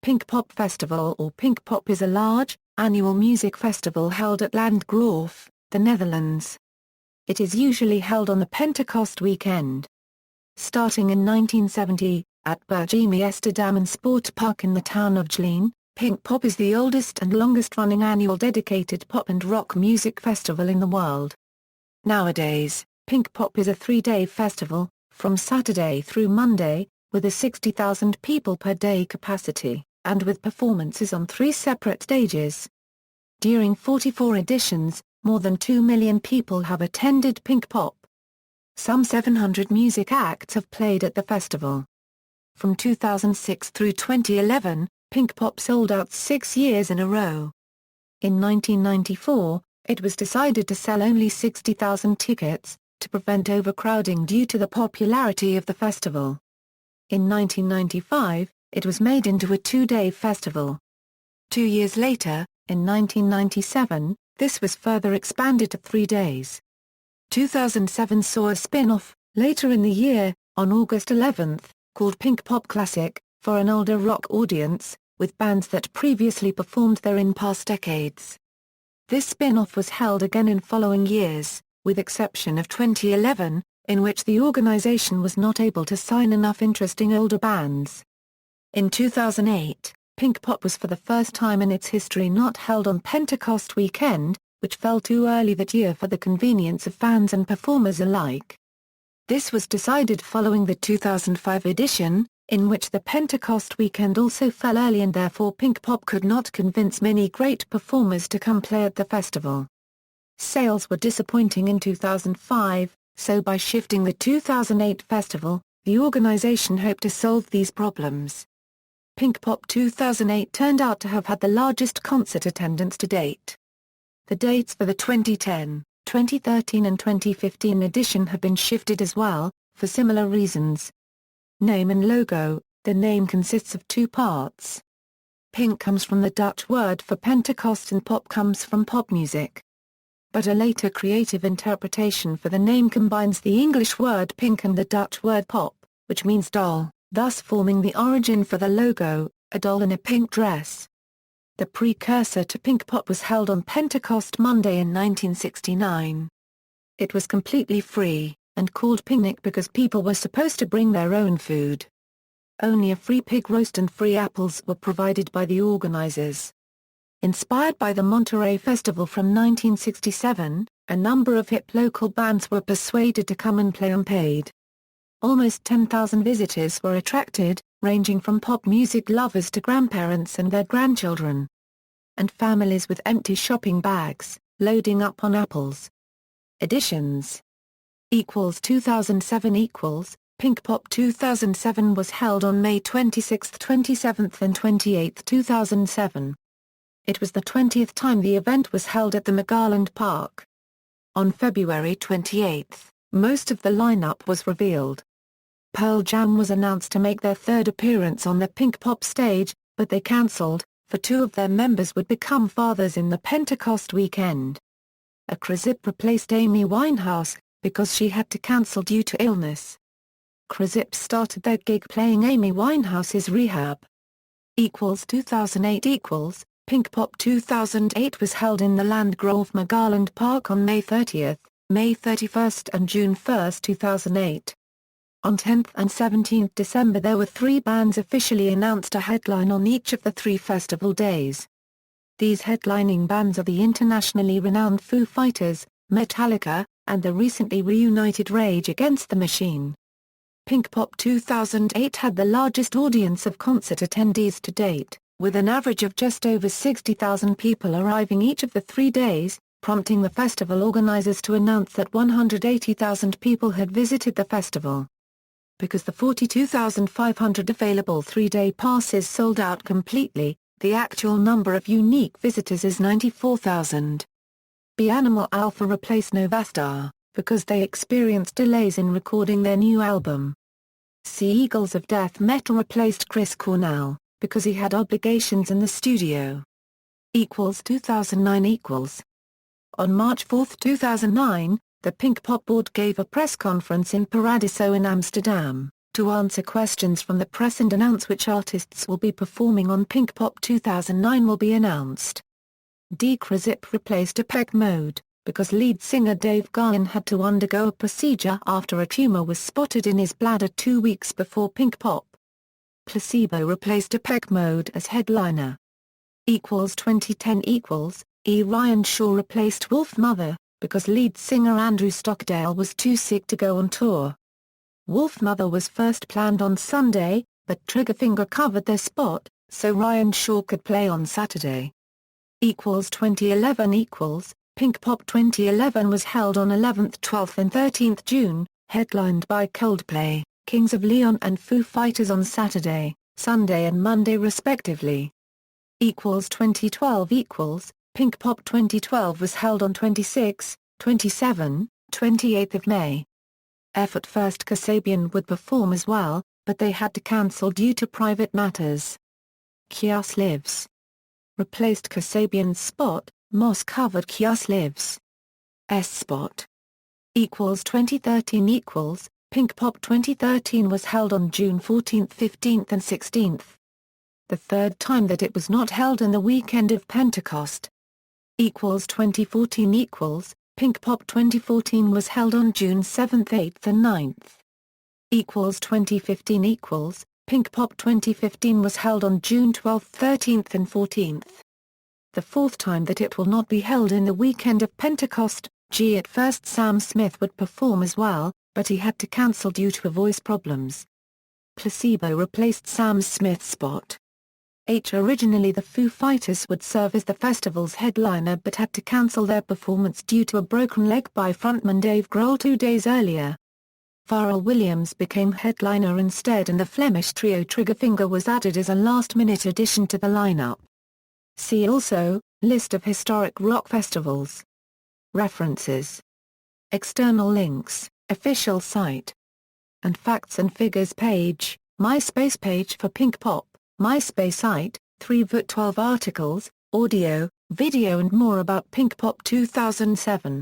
Pinkpop Festival or Pinkpop is a large, annual music festival held at Landgraaf, the Netherlands. It is usually held on the Pentecost weekend. Starting in 1970, at Burgemeester Damen Sportpark in the town of Geleen, Pinkpop is the oldest and longest-running annual dedicated pop and rock music festival in the world. Nowadays, Pinkpop is a 3-day festival, from Saturday through Monday, with a 60,000 people per day capacity, and with performances on 3 separate stages. During 44 editions, more than 2 million people have attended Pinkpop. Some 700 music acts have played at the festival. From 2006 through 2011, Pinkpop sold out 6 years in a row. In 1994, it was decided to sell only 60,000 tickets, to prevent overcrowding due to the popularity of the festival. In 1995, it was made into a 2-day festival. 2 years later, in 1997, this was further expanded to 3 days. 2007 saw a spin-off, later in the year, on August 11, called Pinkpop Classic, for an older rock audience, with bands that previously performed there in past decades. This spin-off was held again in following years, with exception of 2011, in which the organization was not able to sign enough interesting older bands. In 2008, Pinkpop was for the first time in its history not held on Pentecost weekend, which fell too early that year for the convenience of fans and performers alike. This was decided following the 2005 edition, in which the Pentecost weekend also fell early and therefore Pinkpop could not convince many great performers to come play at the festival. Sales were disappointing in 2005, so by shifting the 2008 festival, the organization hoped to solve these problems. Pinkpop 2008 turned out to have had the largest concert attendance to date. The dates for the 2010, 2013 and 2015 edition have been shifted as well, for similar reasons. Name and logo. The name consists of 2 parts. Pink comes from the Dutch word for Pentecost and pop comes from pop music. But a later creative interpretation for the name combines the English word pink and the Dutch word pop, which means doll, thus forming the origin for the logo, a doll in a pink dress. The precursor to Pinkpop was held on Pentecost Monday in 1969. It was completely free, and called Picnic because people were supposed to bring their own food. Only a free pig roast and free apples were provided by the organizers. Inspired by the Monterey Festival from 1967, a number of hip local bands were persuaded to come and play unpaid. Almost 10,000 visitors were attracted, ranging from pop music lovers to grandparents and their grandchildren. And families with empty shopping bags, loading up on apples. Editions. 2007 Pinkpop 2007 was held on May 26, 27 and 28, 2007. It was the 20th time the event was held at the Landgraaf Park. On February 28, most of the lineup was revealed. Pearl Jam was announced to make their 3rd appearance on the Pinkpop stage, but they cancelled, for 2 of their members would become fathers in the Pentecost weekend. A Crizip replaced Amy Winehouse, because she had to cancel due to illness. Crizip started their gig playing Amy Winehouse's Rehab. 2008 Pinkpop 2008 was held in the Landgraaf Park on May 30, May 31 and June 1, 2008. On 10th and 17th December there were 3 bands officially announced to headline on each of the 3 festival days. These headlining bands are the internationally renowned Foo Fighters, Metallica, and the recently reunited Rage Against the Machine. Pinkpop 2008 had the largest audience of concert attendees to date, with an average of just over 60,000 people arriving each of the 3 days, prompting the festival organizers to announce that 180,000 people had visited the festival. Because the 42,500 available 3-day passes sold out completely, the actual number of unique visitors is 94,000. Animal Alpha replaced Novastar, because they experienced delays in recording their new album. Eagles of Death Metal replaced Chris Cornell, because he had obligations in the studio. 2009 On March 4, 2009, the Pinkpop board gave a press conference in Paradiso in Amsterdam. to answer questions from the press and announce which artists will be performing on Pinkpop 2009 will be announced. Decrezip replaced APEC mode, because lead singer Dave Gahan had to undergo a procedure after a tumor was spotted in his bladder 2 weeks before Pinkpop. Placebo replaced APEC mode as headliner. 2010 Ryan Shaw replaced Wolf Mother, because lead singer Andrew Stockdale was too sick to go on tour. Wolf Mother was first planned on Sunday, but Triggerfinger covered their spot, so Ryan Shaw could play on Saturday. 2011 Pinkpop 2011 was held on 11th, 12th and 13th June, headlined by Coldplay, Kings of Leon and Foo Fighters on Saturday, Sunday and Monday respectively. 2012 Pinkpop 2012 was held on 26, 27, 28th of May. At first Kasabian would perform as well, but they had to cancel due to private matters. Kios Lives replaced Kasabian's spot, Moss covered Kios Lives' spot. 2013 Pinkpop 2013 was held on June 14, 15th and 16th. The third time that it was not held in the weekend of Pentecost. 2014 Pinkpop 2014 was held on June 7, 8th and 9th. 2015 Pinkpop 2015 was held on June 12, 13th and 14th. The fourth time that it will not be held in the weekend of Pentecost. At first Sam Smith would perform as well, but he had to cancel due to voice problems. Placebo replaced Sam Smith's spot. Originally the Foo Fighters would serve as the festival's headliner but had to cancel their performance due to a broken leg by frontman Dave Grohl 2 days earlier. Pharrell Williams became headliner instead and the Flemish trio Triggerfinger was added as a last-minute addition to the lineup. See also, List of historic rock festivals. References. External links, official site. And facts and figures page, MySpace page for Pinkpop. MySpace site, 3v12 articles, audio, video and more about Pinkpop 2007.